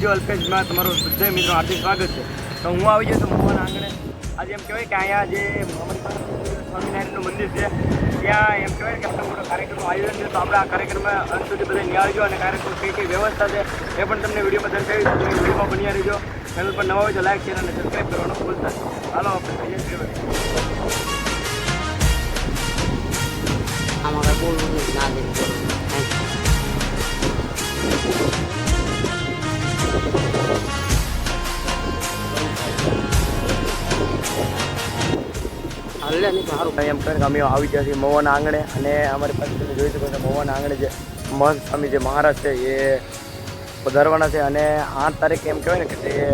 Video અલ્પેશમાં તમારું બધા મિત્રો હાર્દિક સ્વાગત છે. તો હું આવી ગયો છું મહુવાના આંગણે. આજે એમ કહેવાય કે અહીંયા જે સ્વામિનારાયણનું મંદિર છે ત્યાં એમ કહેવાય કે આટલો મોટો કાર્યક્રમનું આયોજન છે. તો આપણે આ કાર્યક્રમમાં અંત સુધી બધા નિહાળજો અને કાર્યક્રમ કઈ વ્યવસ્થા છે એ પણ તમને વિડીયોમાં દર્શાવી. તમે વિડીયોમાં બન્યા રહીજો. ચેનલ પર નવા હોય તો લાઈક શેર અને સબસ્ક્રાઈબ કરવાનું ભૂલતા. ચાલો આપણે આમાં બોલવું ના દે. એમ કરીને અમે આવી ગયા છીએ મહુવાના આંગણે અને અમારી પાસે તમે જોઈ શકો છો મહુવાના આંગણે જે મહંત સ્વામી જે મહારાજ છે એ પધારવાના છે. અને 8 તારીખે એમ કહેવાય ને કે એ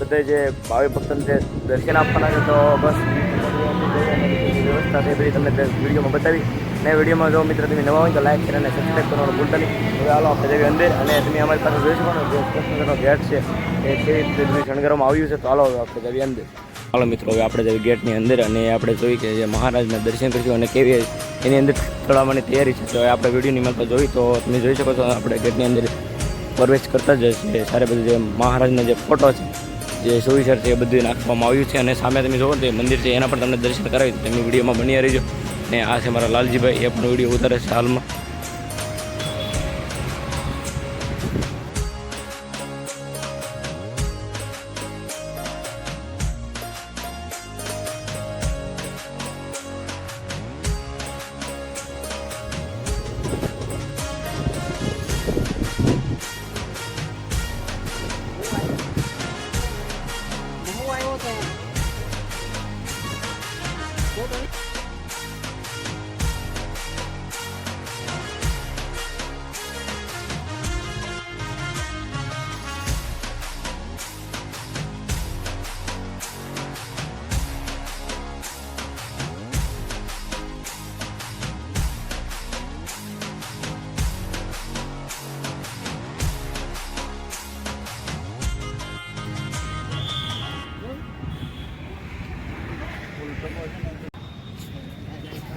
બધે જે ભાવિ ભક્તોને જે દર્શન આપવાના છે. તો બસ વ્યવસ્થા છે બધી તમને વિડીયોમાં બતાવી. અને વિડીયોમાં જો મિત્ર તમે નવા હોય તો લાઈક કરીને સબસ્ક્રાઈબ કરવાનું ભૂલતા નહીં. હવે હાલો આપણે જઈએ અંદર અને તમે અમારી પાસે જોઈ શકો જે કૃષ્ણનો ગેટ છે એ કેવી રીતે શણગારવામાં આવ્યું છે. તો હાલો આપણે જઈએ અંદર. હાલો મિત્રો હવે આપણે જઈએ ગેટની અંદર અને આપણે જોઈએ કે જે મહારાજના દર્શન કરીશું અને કેવી એની અંદર ચડાવવાની તૈયારી છે. તો આપણે વિડીયોની માં જોઈ તો તમે જોઈ શકો છો આપણે ગેટની અંદર પ્રવેશ કરતા જ છે સારે બધું જે મહારાજના જે ફોટો છે જે સુવિચાર છે એ બધું નાખવામાં આવ્યું છે. અને સામે તમે જોવો તે મંદિર છે એના પણ તમને દર્શન કરાવી તો તમે વિડીયોમાં બન્યા રહીજો. અને આ છે મારા લાલજીભાઈ એ પણ વિડીયો ઉતારે છે હાલમાં.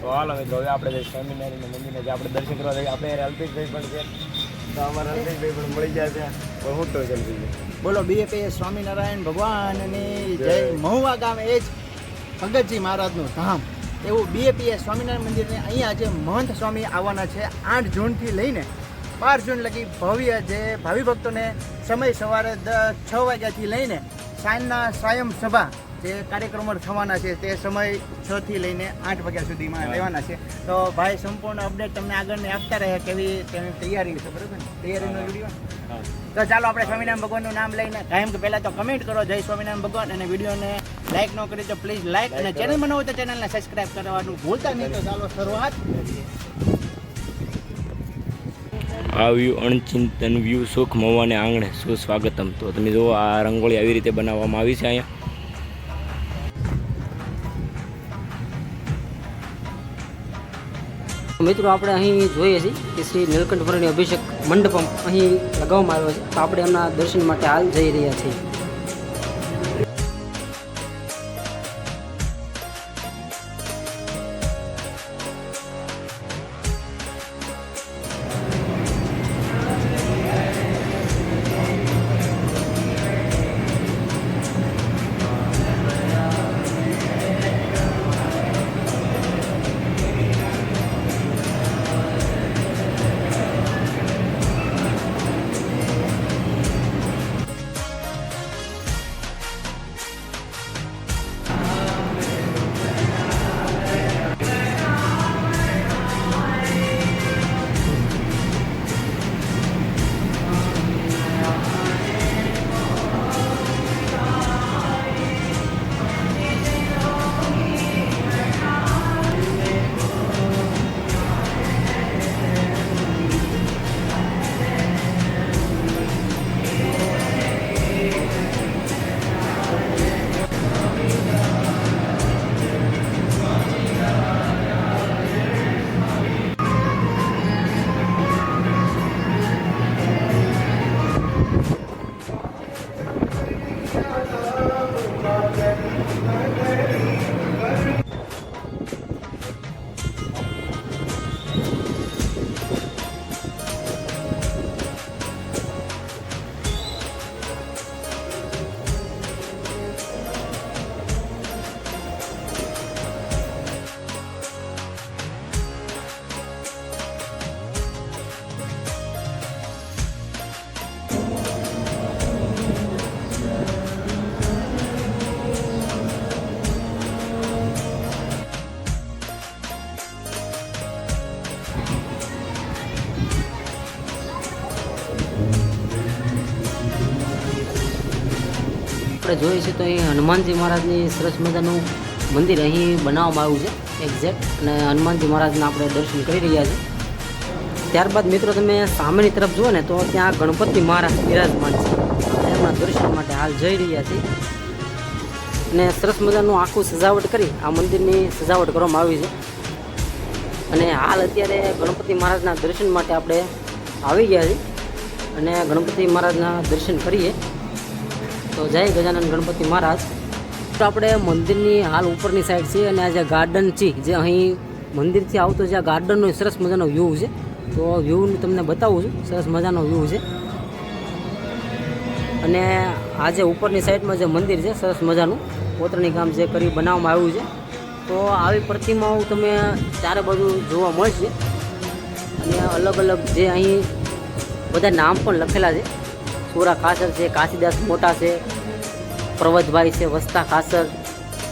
તો હાલો મિત્રો હવે આપણે જે સ્વામિનારાયણ મંદિરને જે આપણે દર્શન કરવા જઈએ આપણે અલ્પેશભાઈ પણ છે. તો અમારા અલ્પેશભાઈ પણ મળી જાય છે. પણ હું તો જલ્દી બોલો બીએપીએસ સ્વામિનારાયણ ભગવાનની જય. મહુવા ગામ એ જ ભગતજી મહારાજનું ધામ એવું બીએપીએસ સ્વામિનારાયણ મંદિરને અહીંયા જે મહંત સ્વામી આવવાના છે 8 જૂનથી લઈને 12 જૂન લગી ભવ્ય જે ભાવિ ભક્તોને સમય સવારે 6 વાગ્યાથી લઈને સાંજના સ્વયં સભા જે કાર્યક્રમો થવાના છે તે સમય 6 થી લઈને 8 વાગ્યા સુધીમાં રહેવાના છે. તો ભાઈ સંપૂર્ણ અપડેટ તમને આગળની આપતા રહે કેવી તેની તૈયારી છે. બરાબર ને તૈયારીનો વિડીયો. તો ચાલો આપણે સ્વામિનારાયણ ભગવાનનું નામ લઈને કાયમ કે પહેલાં તો કમેન્ટ કરો જય સ્વામિનારાયણ ભગવાન અને વિડીયોને લાઈક ન કરી તો પ્લીઝ લાઈક અને ચેનલમાં ન હોય તો ચેનલને સબસ્ક્રાઈબ કરવાનું ભૂલતા નહીં. તો ચાલો શરૂઆત. આવ્યું અણચિંતન વ્યૂ સુખ મહુવાને આંગણે સુસ્વાગતમ. તો તમે જુઓ આ રંગોળી આવી રીતે બનાવવામાં આવી છે અહીંયા. મિત્રો આપણે અહીં જોઈએ છીએ કે શ્રી નીલકંઠેશ્વરની અભિષેક મંડપમ અહીં લગાવવામાં આવ્યો છે. તો આપણે એમના દર્શન માટે હાલ જઈ રહ્યા છીએ. આપણે જોઈએ છીએ તો અહીં હનુમાનજી મહારાજની સરસ મજાનું મંદિર અહીં બનાવવામાં આવ્યું છે એક્ઝેક્ટ, અને હનુમાનજી મહારાજના આપણે દર્શન કરી રહ્યા છીએ. ત્યારબાદ મિત્રો તમે સામેની તરફ જુઓ ને તો ત્યાં ગણપતિ મહારાજ બિરાજમાન છે. આપણે એમના દર્શન માટે હાલ જઈ રહ્યા છીએ. અને સરસ મજાનું આખું સજાવટ કરી આ મંદિરની સજાવટ કરવામાં આવી છે. અને હાલ અત્યારે ગણપતિ મહારાજના દર્શન માટે આપણે આવી ગયા છીએ અને ગણપતિ મહારાજના દર્શન કરીએ. તો જય ગજાનન ગણપતિ મહારાજ. તો આપણે મંદિરની હાલ ઉપરની સાઈડ છે અને આ જે ગાર્ડન છે, જે અહીં મંદિરથી આવતો જે આ ગાર્ડનનો સરસ મજાનો વ્યૂ છે, તો વ્યૂ તમને બતાવું છું. સરસ મજાનો વ્યૂ છે. અને આ જે ઉપરની સાઈડમાં જે મંદિર છે સરસ મજાનું કોતરણી કામ જે કરી બનાવવામાં આવ્યું છે, તો આવી પ્રતિમાઓ તમે ચારે બાજુ જોવા મળશે. અને અલગ અલગ જે અહીં બધા નામ પણ લખેલા છે. સુરા ખાસર છે, કાશીદાસ મોટા છે, પ્રવતભાઈ છે, વસ્તા ખાસર,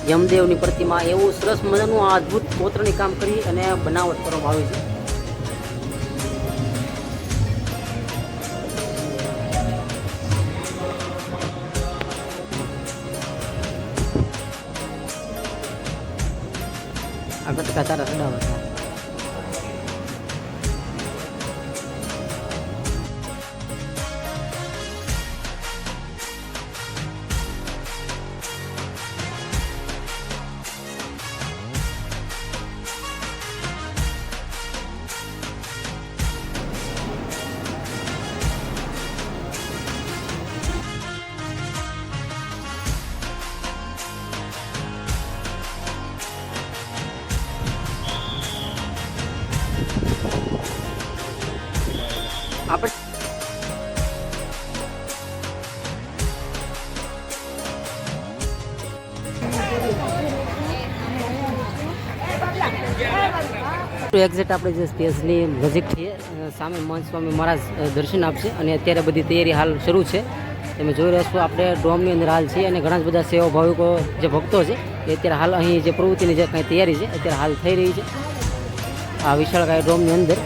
યમદેવની પ્રતિમા, એવું સરસ મજાનું આ અદ્ભુત કોતરણી કામ કરી અને બનાવટ કરવામાં આવી છે. આ કટકા તારા સડાવટ આપણે એક્ઝેક્ટ આપણે જે સ્ટેજની નજીક છીએ, સામે મહંત સ્વામી મહારાજ દર્શન આપશે. અને અત્યારે બધી તૈયારી હાલ શરૂ છે. તમે જોઈ રહ્યા છો આપણે ડોમની અંદર હાલ છીએ અને ઘણા જ બધા સેવા ભાવિકો જે ભક્તો છે એ અત્યારે હાલ અહીં જે પ્રવૃત્તિની જે કાંઈ તૈયારી છે અત્યારે હાલ થઈ રહી છે આ વિશાળકાય ડોમની અંદર.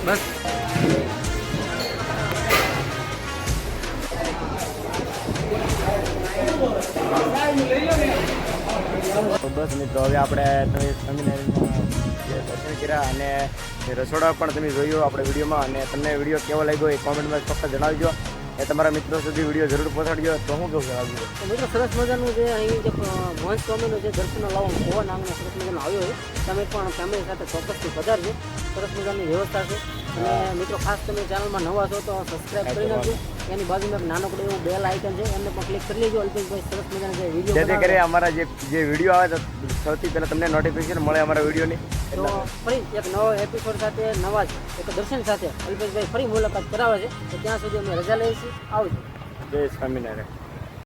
બસ તો બસ મિત્રો, હવે આપણે તમે સ્વામિનારાયણના જે દર્શન કર્યા અને એ રસોડા પણ તમે જોયું આપણે વિડીયોમાં. અને તમને વિડીયો કેવો લાગ્યો એ કોમેન્ટમાં ચોક્કસ જણાવજો. એ તમારા મિત્રો સુધી વિડીયો જરૂર પહોંચાડજો. તો હું કહું જણાવજો. તો મિત્રો સરસ મજાનું જે અહીં જે મહંત સ્વામીનો જે દર્શન લાવો ભવન આંગણે સરસ મજાનો આવ્યો છે, તમે પણ ફેમિલી સાથે ચોક્કસથી પધારજો. સરસ મજાની વ્યવસ્થા છે. અને મિત્રો ખાસ તમે ચેનલમાં નવા છો તો સબસ્ક્રાઈબ કરી નાખજો. એની બાજુમાં એક નાનકડું એવું બેલ આઇકન છે, એમને પણ ક્લિક કરી લેજો. અલ્પેશભાઈ સરસ મજાના જે વિડીયો જેથી કરી અમારા જે વિડીયો આવે તો સૌથી પહેલાં તમને નોટિફિકેશન મળે અમારા વિડીયોની. તો ફરી એક નવો એપિસોડ સાથે નવા જ એક દર્શન સાથે અલ્પેશભાઈ ફરી મુલાકાત કરાવે છે. તો ત્યાં સુધી અમે રજા લઈએ છીએ. આવજો. જય સ્વામિનારાયણ.